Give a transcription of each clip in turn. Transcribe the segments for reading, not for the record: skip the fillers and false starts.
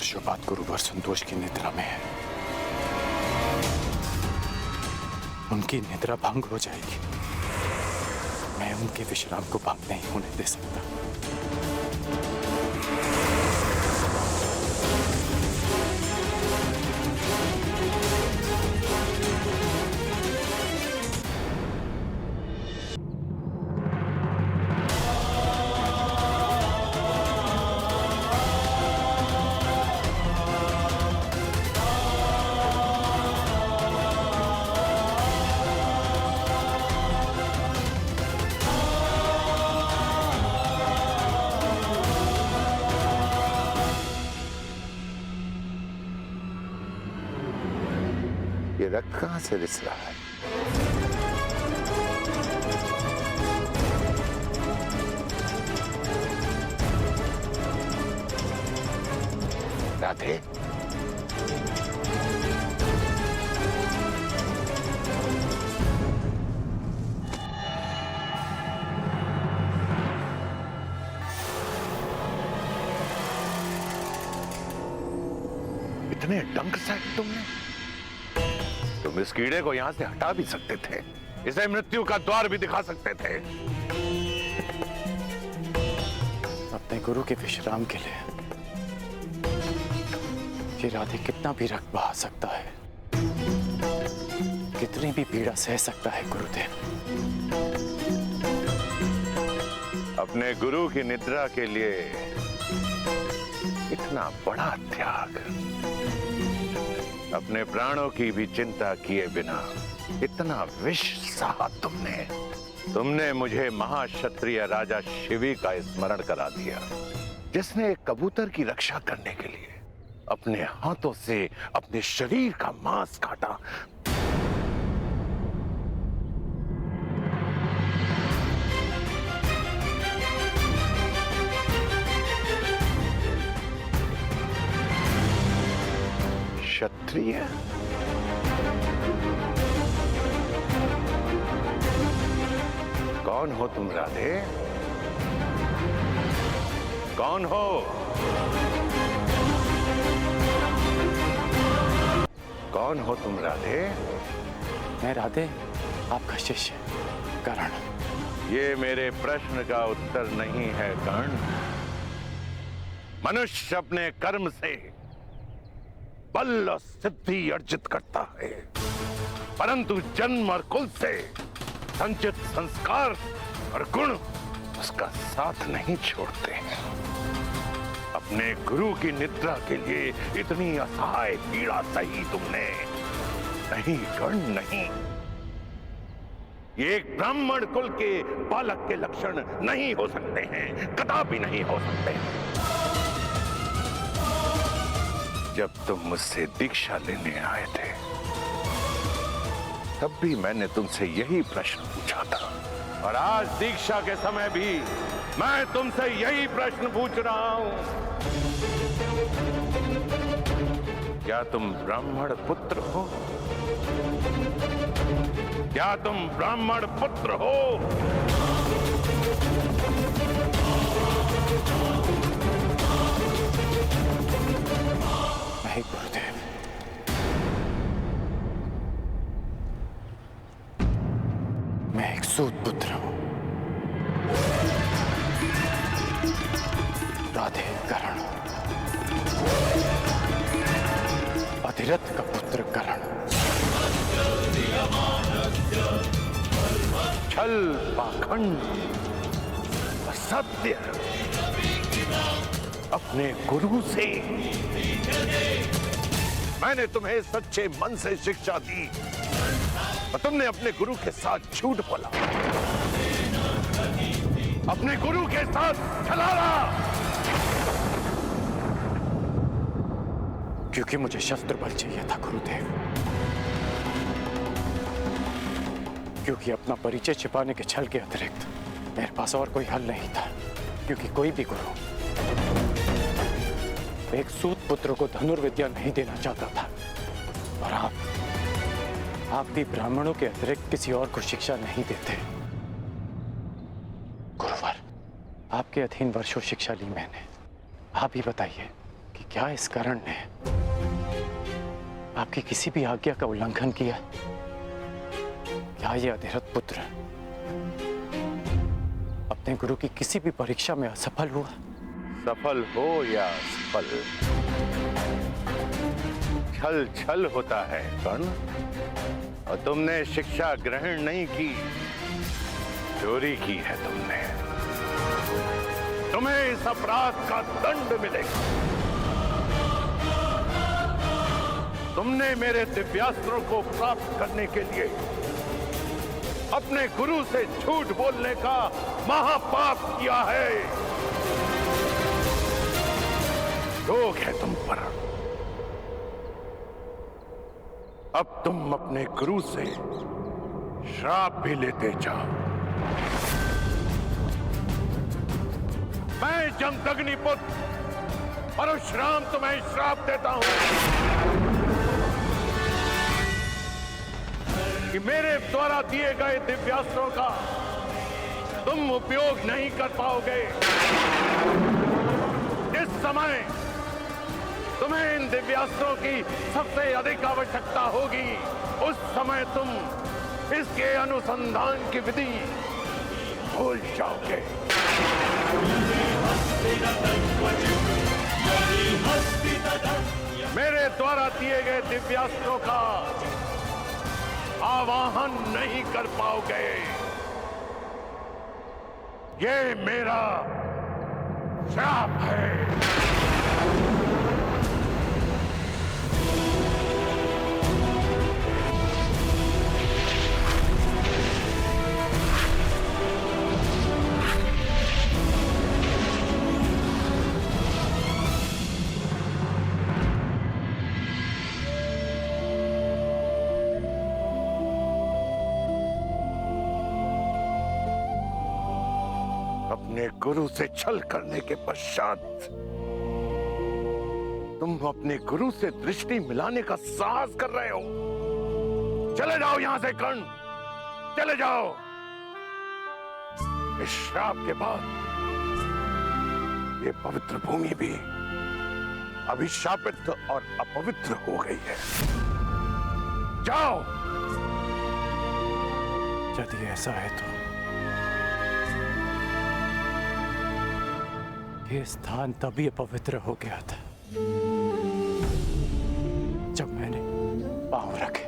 वर्षों बाद गुरुवर संतोष की निद्रा में है। उनकी निद्रा भंग हो जाएगी। मैं उनके विश्राम को भंग नहीं होने दे सकता। ये रक्त कहां से रिस रहा है? राधे, इतने डंक साहब तुमने? तुम इस कीड़े को यहां से हटा भी सकते थे, इसे मृत्यु का द्वार भी दिखा सकते थे। अपने गुरु के विश्राम के लिए ये राधे कितना भी रक्त बहा सकता है, कितनी भी पीड़ा सह सकता है गुरुदेव। अपने गुरु की निद्रा के लिए इतना बड़ा त्याग, अपने प्राणों की भी चिंता किए बिना इतना विष सहा तुमने मुझे महाक्षत्रिय राजा शिवी का स्मरण करा दिया, जिसने एक कबूतर की रक्षा करने के लिए अपने हाथों से अपने शरीर का मांस काटा। क्षत्रिय? कौन हो तुम राधे? कौन हो? कौन हो तुम राधे? मैं राधे, आपका शिष्य कर्ण। ये मेरे प्रश्न का उत्तर नहीं है कर्ण। मनुष्य अपने कर्म से बल और सिद्धि अर्जित करता है, परंतु जन्म और कुल से संचित संस्कार और गुण उसका साथ नहीं छोड़ते हैं। अपने गुरु की निद्रा के लिए इतनी असहाय पीड़ा सही तुमने? नहीं कर्ण, नहीं। ये एक ब्राह्मण कुल के बालक के लक्षण नहीं हो सकते हैं, कदापि नहीं हो सकते। जब तुम मुझसे दीक्षा लेने आए थे, तब भी मैंने तुमसे यही प्रश्न पूछा था, और आज दीक्षा के समय भी मैं तुमसे यही प्रश्न पूछ रहा हूं। क्या तुम ब्राह्मण पुत्र हो? क्या तुम ब्राह्मण पुत्र हो? नहीं गुरुदेव, मैं एक सूत पुत्र हूं। राधे कर्ण, अधिरथ का पुत्र कर्ण। छल, पाखंड, असत्य अपने गुरु से। मैंने तुम्हें सच्चे मन से शिक्षा दी और तुमने अपने गुरु के साथ झूठ बोला, अपने गुरु के साथ छलावा। क्योंकि मुझे शस्त्र बल चाहिए था गुरुदेव, क्योंकि अपना परिचय छिपाने के छल के अतिरिक्त मेरे पास और कोई हल नहीं था। क्योंकि कोई भी गुरु एक सूत पुत्र को धनुर्विद्या नहीं देना चाहता था, और आप भी ब्राह्मणों के अतिरिक्त किसी और को शिक्षा नहीं देते। गुरुवर, आपके अधीन वर्षों शिक्षा ली मैंने। आप ही बताइए कि क्या इस कारण ने आपकी किसी भी आज्ञा का उल्लंघन किया? क्या ये अधिरथ पुत्र अपने गुरु की किसी भी परीक्षा में असफल हुआ? सफल हो या असफल, छल छल होता है कर्ण। और तुमने शिक्षा ग्रहण नहीं की, चोरी की है तुमने। तुम्हें इस अपराध का दंड मिलेगा। तुमने मेरे दिव्यास्त्रों को प्राप्त करने के लिए अपने गुरु से झूठ बोलने का महापाप किया है। रोग है तुम पर। अब तुम अपने गुरु से श्राप भी लेते जाओ। मैं जमदग्नि पुत्र परशुराम तुम्हें श्राप देता हूं कि मेरे द्वारा दिए गए दिव्यास्त्रों का तुम उपयोग नहीं कर पाओगे। इस समय तुम्हें इन दिव्यास्त्रों की सबसे अधिक आवश्यकता होगी। उस समय तुम इसके अनुसंधान की विधि भूल जाओगे। मेरे द्वारा दिए गए दिव्यास्त्रों का आवाहन नहीं कर पाओगे। ये मेरा श्राप है। अपने गुरु से छल करने के पश्चात तुम अपने गुरु से दृष्टि मिलाने का साहस कर रहे हो। चले जाओ यहां से कर्ण, चले जाओ। इस श्राप के बाद ये पवित्र भूमि भी अभिशापित और अपवित्र हो गई है। जाओ। यदि ऐसा है तो ये स्थान तभी अपवित्र हो गया था जब मैंने पांव रखे।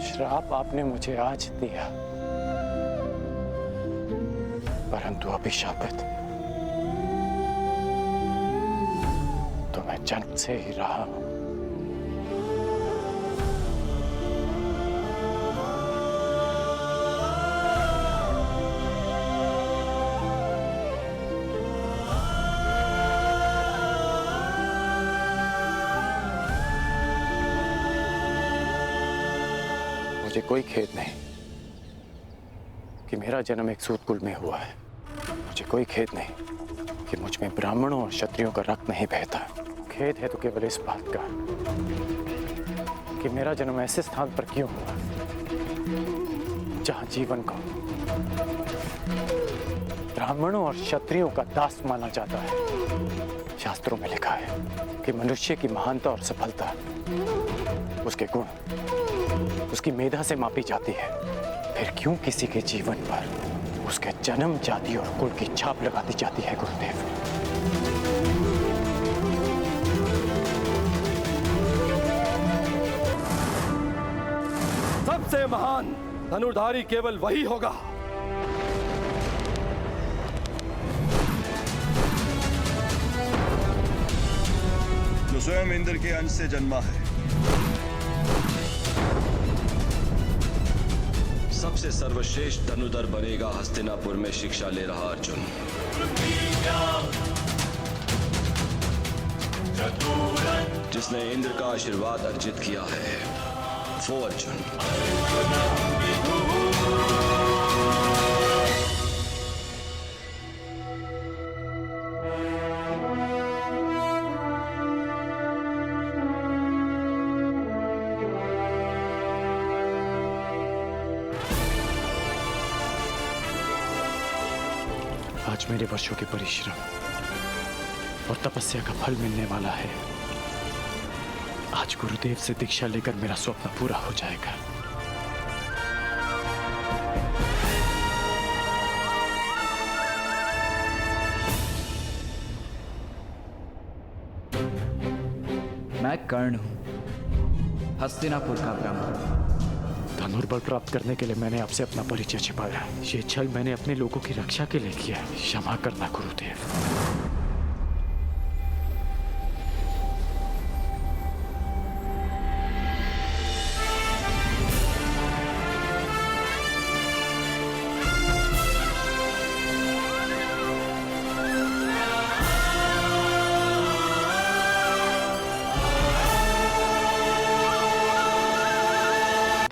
श्राप आपने मुझे आज दिया, परंतु अभिशापित तो मैं जन्म से ही रहा हूं। मुझे कोई खेद नहीं कि मेरा जन्म एक सूत कुल में हुआ है। मुझे कोई खेद नहीं कि मुझ में ब्राह्मणों और क्षत्रियों का रक्त नहीं बहता। खेद है तो केवल इस बात का कि मेरा जन्म ऐसे स्थान पर क्यों हुआ जहां जीवन को ब्राह्मणों और क्षत्रियों का दास माना जाता है। शास्त्रों में लिखा है कि मनुष्य की महानता और सफलता उसके गुण, उसकी मेधा से मापी जाती है। फिर क्यों किसी के जीवन पर उसके जन्म, जाति और कुल की छाप लगा दी जाती है गुरुदेव? सबसे महान धनुर्धारी केवल वही होगा जो स्वयं इंद्र के अंश से जन्मा है। सबसे सर्वश्रेष्ठ धनुधर बनेगा हस्तिनापुर में शिक्षा ले रहा अर्जुन। जिसने इंद्र का आशीर्वाद अर्जित किया है वो अर्जुन। आज मेरे वर्षों के परिश्रम और तपस्या का फल मिलने वाला है। आज गुरुदेव से दीक्षा लेकर मेरा स्वप्न पूरा हो जाएगा। मैं कर्ण हूं, हस्तिनापुर का ब्राह्मण। धनुर्बल प्राप्त करने के लिए मैंने आपसे अपना परिचय छिपाया। ये छल मैंने अपने लोगों की रक्षा के लिए किया। क्षमा करना गुरुदेव।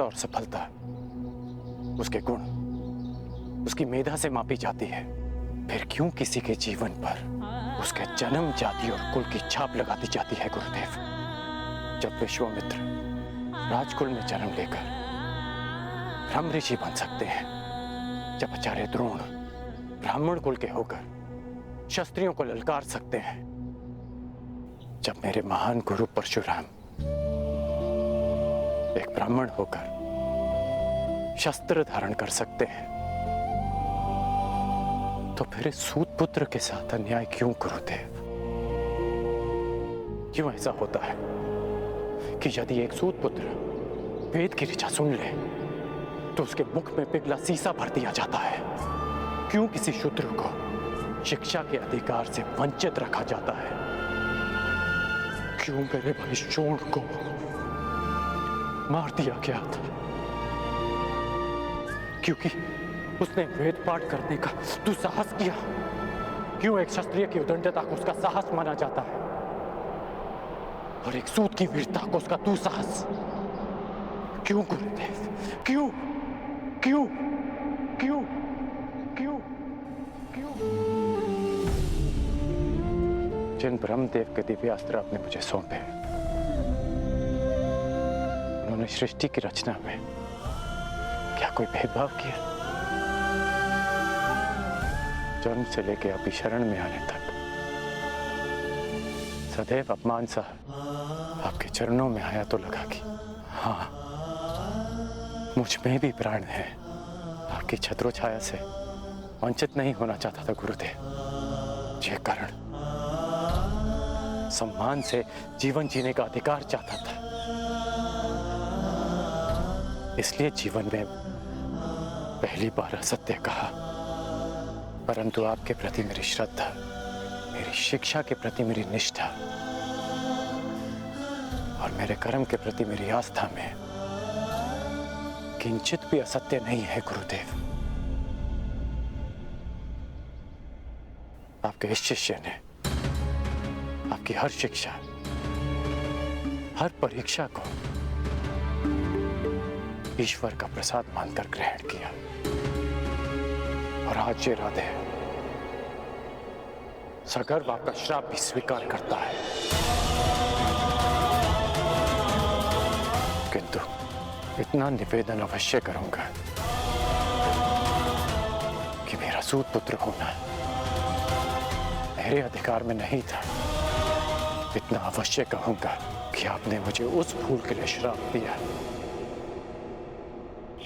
और सफलता उसके गुण, उसकी मेधा से मापी जाती है। फिर क्यों किसी के जीवन पर उसके जन्म, जाति और कुल की छाप लगाती जाती है गुरुदेव? जब विश्वामित्र राजकुल में जन्म लेकर ब्रह्म ऋषि बन सकते हैं, जब आचार्य द्रोण ब्राह्मण कुल के होकर क्षत्रियों को ललकार सकते हैं, जब मेरे महान गुरु परशुराम एक ब्राह्मण होकर शस्त्र धारण कर सकते हैं, तो फिर सूत पुत्र के साथ अन्याय क्यों गुरुदेव? क्यों ऐसा होता है कि यदि एक सूत पुत्र वेद की ऋचा सुन ले तो उसके मुख में पिघला सीसा भर दिया जाता है? क्यों किसी शूद्र को शिक्षा के अधिकार से वंचित रखा जाता है? क्यों मेरे भाई शोण को मार दिया गया था? क्योंकि उसने वेद पाठ करने का दुस्साहस किया। क्यों एक क्षत्रिय की उदंडता को उसका साहस माना जाता है और एक सूत की वीरता को उसका दुस्साहस? क्यों गुरुदेव? क्यों क्यों क्यों क्यों क्यों? जिन ब्रह्मदेव के दिव्यास्त्र आपने मुझे सौंपे, उन्होंने सृष्टि की रचना में क्या कोई भेदभाव किया? जन्म से लेकर अभी शरण में आने तक सदैव अपमान सा आपके चरणों में आया तो लगा कि हाँ, मुझ में भी प्राण है। आपकी छत्रो छाया से वंचित नहीं होना चाहता था गुरुदेव। ये कारण सम्मान से जीवन जीने का अधिकार चाहता था। इसलिए जीवन में पहली बार असत्य कहा, परंतु आपके प्रति मेरी श्रद्धा, मेरी शिक्षा के प्रति मेरी निष्ठा और मेरे कर्म के प्रति मेरी आस्था में किंचित भी असत्य नहीं है गुरुदेव। आपके इस शिष्य ने आपकी हर शिक्षा, हर परीक्षा को ईश्वर का प्रसाद मानकर ग्रहण किया और आज ये राधे सगर्व आपका श्राप भी स्वीकार करता है। किंतु इतना निवेदन अवश्य करूंगा कि मेरा सूत पुत्र होना मेरे अधिकार में नहीं था। इतना अवश्य कहूंगा कि आपने मुझे उस भूल के लिए श्राप दिया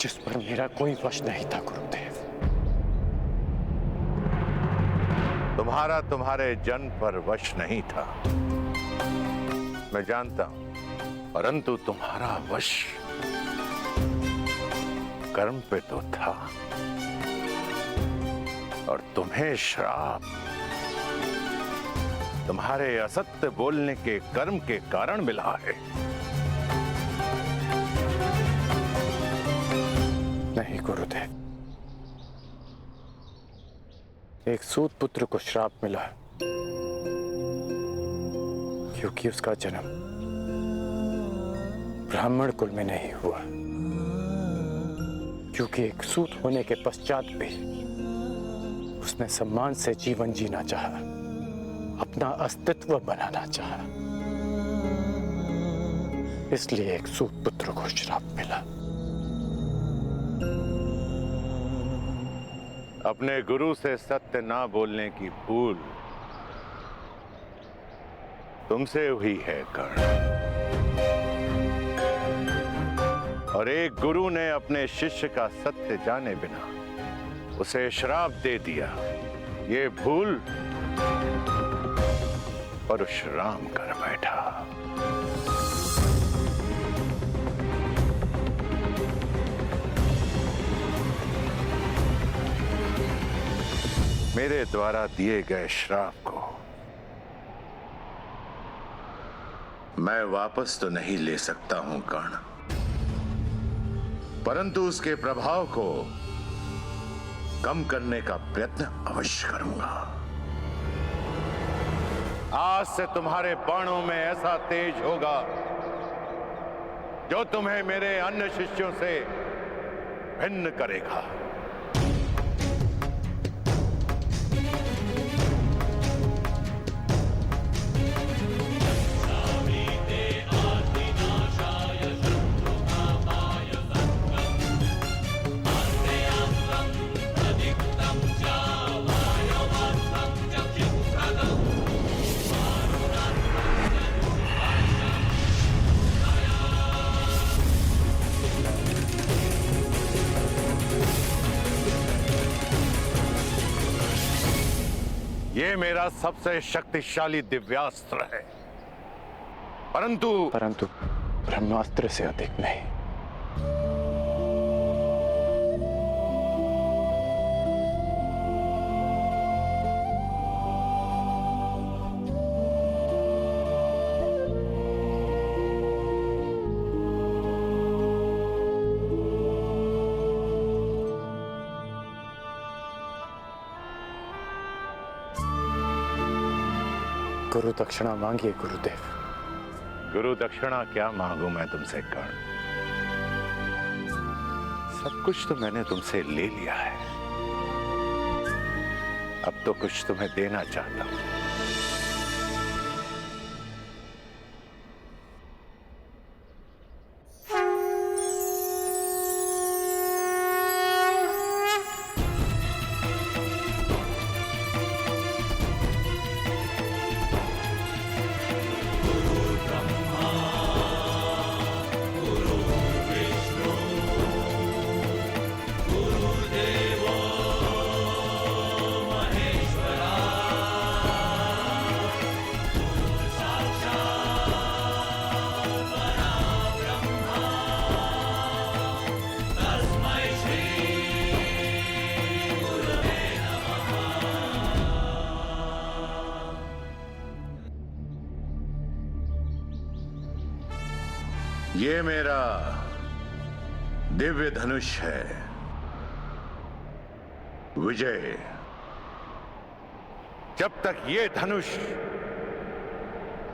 जिस पर मेरा कोई वश नहीं था गुरुदेव। तुम्हारा तुम्हारे जन्म पर वश नहीं था, मैं जानता हूं, परंतु तुम्हारा वश कर्म पे तो था और तुम्हें श्राप तुम्हारे असत्य बोलने के कर्म के कारण मिला है। नहीं गुरुदेव, एक सूत पुत्र को श्राप मिला क्योंकि उसका जन्म ब्राह्मण कुल में नहीं हुआ, क्योंकि एक सूत होने के पश्चात भी उसने सम्मान से जीवन जीना चाहा, अपना अस्तित्व बनाना चाहा। इसलिए एक सूत पुत्र को श्राप मिला। अपने गुरु से सत्य ना बोलने की भूल तुमसे हुई है कर्ण। और एक गुरु ने अपने शिष्य का सत्य जाने बिना उसे श्राप दे दिया। ये भूल परशुराम कर बैठा। मेरे द्वारा दिए गए श्राप को मैं वापस तो नहीं ले सकता हूं कर्ण, परंतु उसके प्रभाव को कम करने का प्रयत्न अवश्य करूंगा। आज से तुम्हारे बाणों में ऐसा तेज होगा जो तुम्हें मेरे अन्य शिष्यों से भिन्न करेगा। ये मेरा सबसे शक्तिशाली दिव्यास्त्र है, परंतु ब्रह्मास्त्र से अधिक नहीं। गुरु दक्षिणा मांगिए गुरुदेव। गुरु दक्षिणा क्या मांगू मैं तुमसे कर्ण? सब कुछ तो मैंने तुमसे ले लिया है, अब तो कुछ तुम्हें देना चाहता हूं। ये मेरा दिव्य धनुष है विजय। जब तक ये धनुष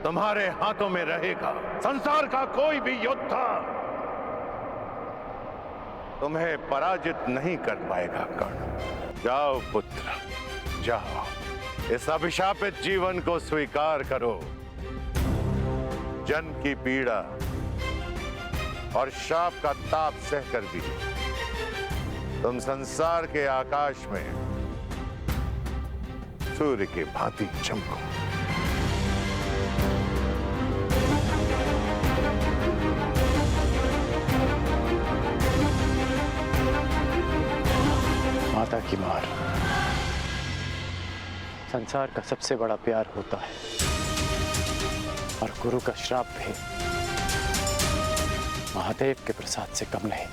तुम्हारे हाथों में रहेगा, संसार का कोई भी योद्धा तुम्हें पराजित नहीं कर पाएगा कर्ण। जाओ पुत्र जाओ, इस अभिशापित जीवन को स्वीकार करो। जन्म की पीड़ा और शाप का ताप सहकर भी तुम संसार के आकाश में सूर्य की भांति चमको। माता की मार संसार का सबसे बड़ा प्यार होता है, और गुरु का श्राप भी महादेव के प्रसाद से कम नहीं।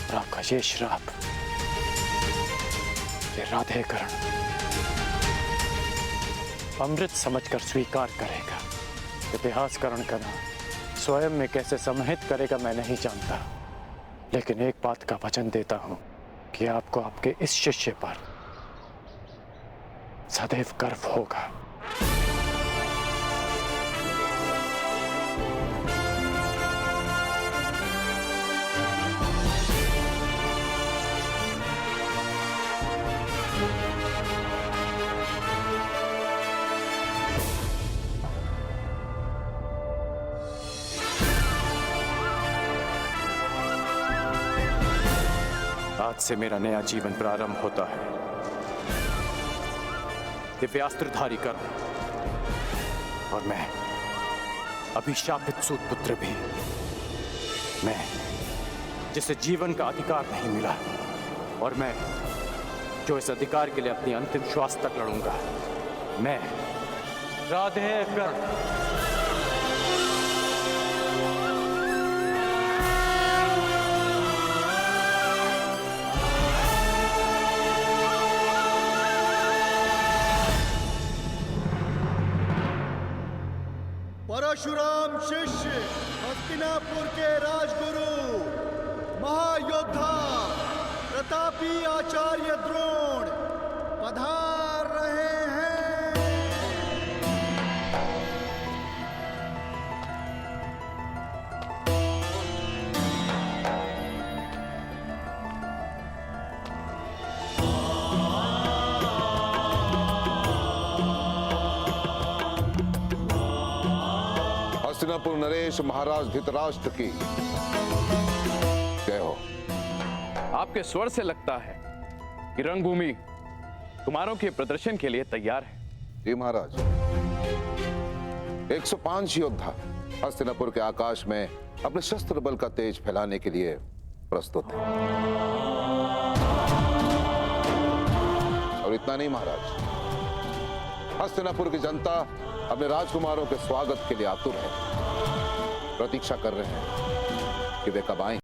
और आपका ये श्राप, ये राधेकरण अमृत समझकर स्वीकार करेगा। इतिहासकरण का नाम स्वयं में कैसे समाहित करेगा मैं नहीं जानता, लेकिन एक बात का वचन देता हूं कि आपको आपके इस शिष्य पर सदैव गर्व होगा। आज से मेरा नया जीवन प्रारंभ होता है। दिव्यास्त्रधारी कर्ण और मैं अभिशापित सूत पुत्र भी, मैं जिसे जीवन का अधिकार नहीं मिला, और मैं जो इस अधिकार के लिए अपनी अंतिम श्वास तक लड़ूंगा, मैं राधे कर्ण। परशुराम शिष्य, हस्तिनापुर के राजगुरु, महायोद्धा, प्रतापी आचार्य द्रोण पधार रहे हैं। हस्तिनापुर नरेश महाराज धृतराष्ट्र की जय हो। आपके स्वर से लगता है कि रंगभूमि कुमारों के प्रदर्शन के लिए तैयार है। जी महाराज, 105 योद्धा हस्तिनापुर के आकाश में अपने शस्त्र बल का तेज फैलाने के लिए प्रस्तुत हैं। और इतना नहीं महाराज, हस्तिनापुर की जनता अपने राजकुमारों के स्वागत के लिए आतुर है, प्रतीक्षा कर रहे हैं कि वे कब आएं।